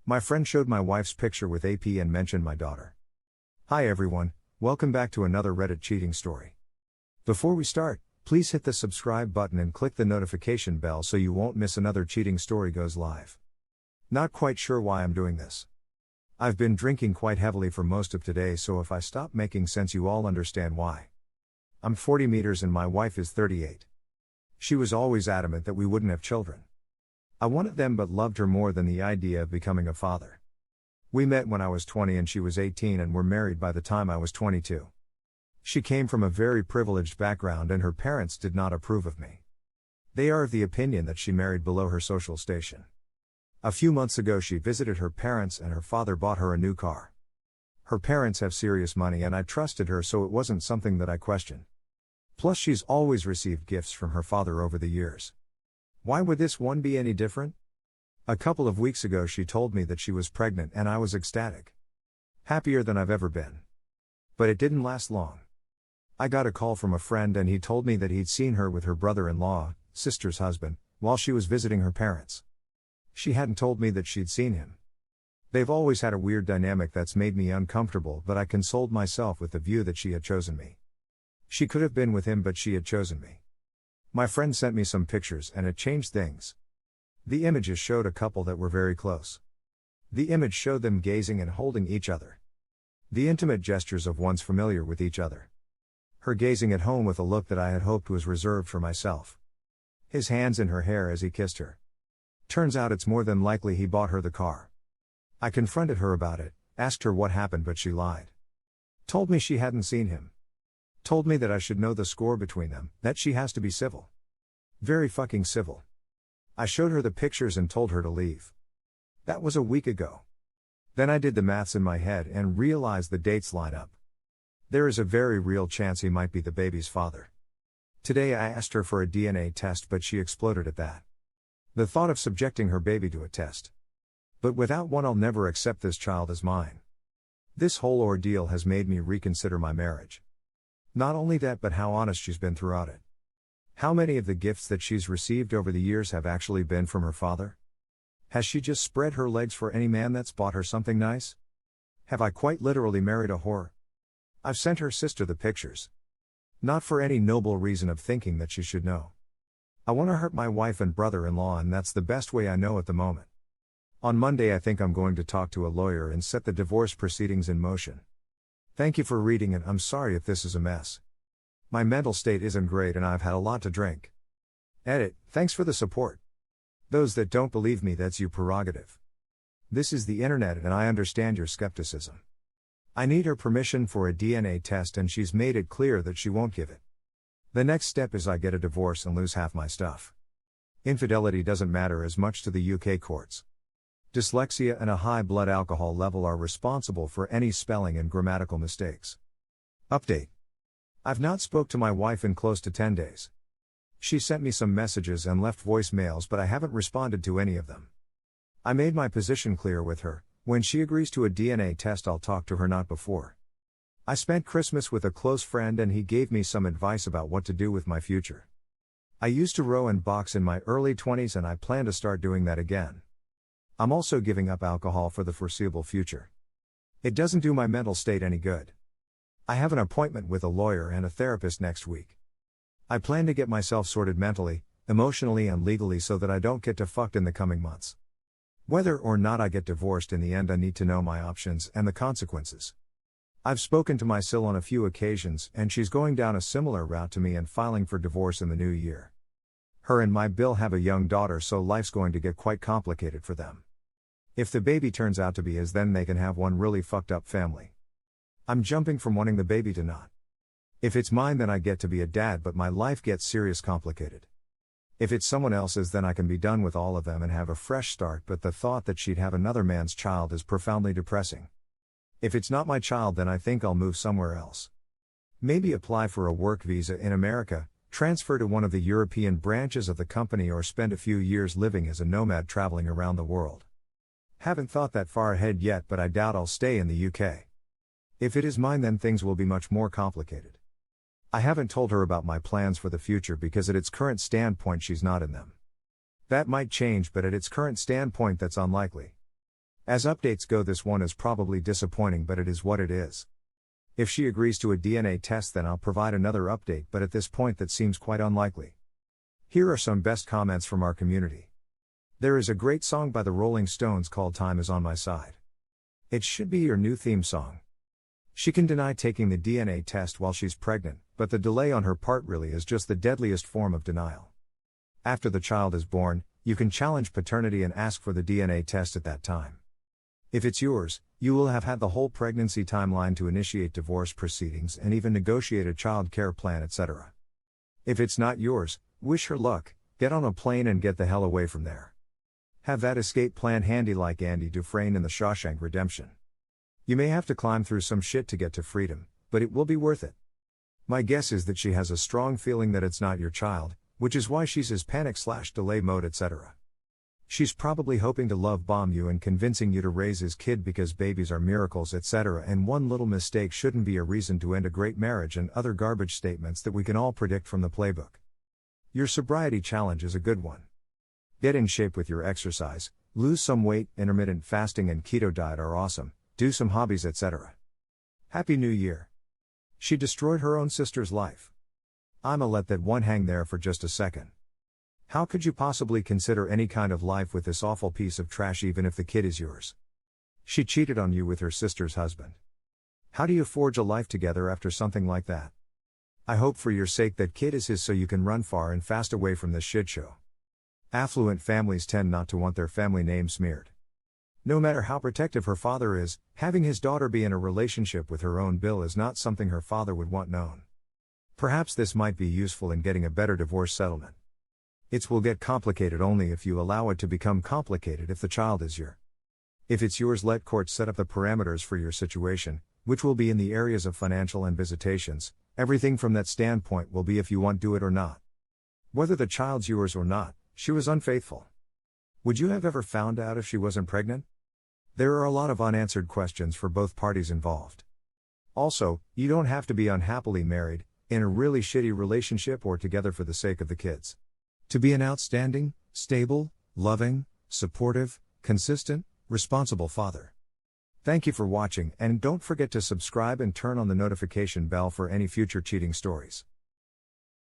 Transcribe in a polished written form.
My friend showed my wife's picture with AP and mentioned my daughter. Hi everyone, welcome back to another Reddit cheating story. Before we start, please hit the subscribe button and click the notification bell so you won't miss another cheating story goes live. Not quite sure why I'm doing this. I've been drinking quite heavily for most of today, so if I stop making sense you all understand why. I'm 40 meters and my wife is 38. She was always adamant that we wouldn't have children. I wanted them but loved her more than the idea of becoming a father. We met when I was 20 and she was 18 and were married by the time I was 22. She came from a very privileged background and her parents did not approve of me. They are of the opinion that she married below her social station. A few months ago she visited her parents and her father bought her a new car. Her parents have serious money and I trusted her, so it wasn't something that I questioned. Plus she's always received gifts from her father over the years. Why would this one be any different? A couple of weeks ago she told me that she was pregnant and I was ecstatic. Happier than I've ever been. But it didn't last long. I got a call from a friend and he told me that he'd seen her with her brother-in-law, sister's husband, while she was visiting her parents. She hadn't told me that she'd seen him. They've always had a weird dynamic that's made me uncomfortable, but I consoled myself with the view that she had chosen me. She could have been with him, but she had chosen me. My friend sent me some pictures and it changed things. The images showed a couple that were very close. The image showed them gazing and holding each other. The intimate gestures of ones familiar with each other. Her gazing at home with a look that I had hoped was reserved for myself. His hands in her hair as he kissed her. Turns out it's more than likely he bought her the car. I confronted her about it, asked her what happened, but she lied. Told me she hadn't seen him. Told me that I should know the score between them, that she has to be civil. Very fucking civil. I showed her the pictures and told her to leave. That was a week ago. Then I did the maths in my head and realized the dates line up. There is a very real chance he might be the baby's father. Today I asked her for a DNA test, but she exploded at that. The thought of subjecting her baby to a test. But without one, I'll never accept this child as mine. This whole ordeal has made me reconsider my marriage. Not only that, but how honest she's been throughout it. How many of the gifts that she's received over the years have actually been from her father? Has she just spread her legs for any man that's bought her something nice? Have I quite literally married a whore? I've sent her sister the pictures. Not for any noble reason of thinking that she should know. I want to hurt my wife and brother-in-law, and that's the best way I know at the moment. On Monday I think I'm going to talk to a lawyer and set the divorce proceedings in motion. Thank you for reading, and I'm sorry if this is a mess. My mental state isn't great and I've had a lot to drink. Edit, thanks for the support. Those that don't believe me, that's your prerogative. This is the internet and I understand your skepticism. I need her permission for a DNA test and she's made it clear that she won't give it. The next step is I get a divorce and lose half my stuff. Infidelity doesn't matter as much to the UK courts. Dyslexia and a high blood alcohol level are responsible for any spelling and grammatical mistakes. Update. I've not spoke to my wife in close to 10 days. She sent me some messages and left voicemails, but I haven't responded to any of them. I made my position clear with her. When she agrees to a DNA test I'll talk to her, not before. I spent Christmas with a close friend and he gave me some advice about what to do with my future. I used to row and box in my early 20s and I plan to start doing that again. I'm also giving up alcohol for the foreseeable future. It doesn't do my mental state any good. I have an appointment with a lawyer and a therapist next week. I plan to get myself sorted mentally, emotionally and legally so that I don't get too fucked in the coming months. Whether or not I get divorced in the end, I need to know my options and the consequences. I've spoken to my sil on a few occasions and she's going down a similar route to me and filing for divorce in the new year. Her and my Bill have a young daughter, so life's going to get quite complicated for them. If the baby turns out to be his, then they can have one really fucked up family. I'm jumping from wanting the baby to not. If it's mine, then I get to be a dad, but my life gets serious complicated. If it's someone else's, then I can be done with all of them and have a fresh start, but the thought that she'd have another man's child is profoundly depressing. If it's not my child, then I think I'll move somewhere else. Maybe apply for a work visa in America, transfer to one of the European branches of the company, or spend a few years living as a nomad traveling around the world. Haven't thought that far ahead yet, but I doubt I'll stay in the UK. If it is mine, then things will be much more complicated. I haven't told her about my plans for the future because at its current standpoint she's not in them. That might change, but at its current standpoint that's unlikely. As updates go, this one is probably disappointing, but it is what it is. If she agrees to a DNA test, then I'll provide another update, but at this point that seems quite unlikely. Here are some best comments from our community. There is a great song by the Rolling Stones called Time Is On My Side. It should be your new theme song. She can deny taking the DNA test while she's pregnant, but the delay on her part really is just the deadliest form of denial. After the child is born, you can challenge paternity and ask for the DNA test at that time. If it's yours, you will have had the whole pregnancy timeline to initiate divorce proceedings and even negotiate a child care plan, etc. If it's not yours, wish her luck, get on a plane and get the hell away from there. Have that escape plan handy like Andy Dufresne in The Shawshank Redemption. You may have to climb through some shit to get to freedom, but it will be worth it. My guess is that she has a strong feeling that it's not your child, which is why she's in panic/delay mode, etc. She's probably hoping to love bomb you and convincing you to raise his kid because babies are miracles, etc. And one little mistake shouldn't be a reason to end a great marriage, and other garbage statements that we can all predict from the playbook. Your sobriety challenge is a good one. Get in shape with your exercise, lose some weight, intermittent fasting and keto diet are awesome, do some hobbies, etc. Happy New Year. She destroyed her own sister's life. I'ma let that one hang there for just a second. How could you possibly consider any kind of life with this awful piece of trash even if the kid is yours? She cheated on you with her sister's husband. How do you forge a life together after something like that? I hope for your sake that kid is his so you can run far and fast away from this shitshow. Affluent families tend not to want their family name smeared. No matter how protective her father is, having his daughter be in a relationship with her own bill is not something her father would want known. Perhaps this might be useful in getting a better divorce settlement. It will get complicated only if you allow it to become complicated if the child is your. If it's yours, let courts set up the parameters for your situation, which will be in the areas of financial and visitations. Everything from that standpoint will be if you want do it or not. Whether the child's yours or not, she was unfaithful. Would you have ever found out if she wasn't pregnant? There are a lot of unanswered questions for both parties involved. Also, you don't have to be unhappily married, in a really shitty relationship, or together for the sake of the kids. To be an outstanding, stable, loving, supportive, consistent, responsible father. Thank you for watching, and don't forget to subscribe and turn on the notification bell for any future cheating stories.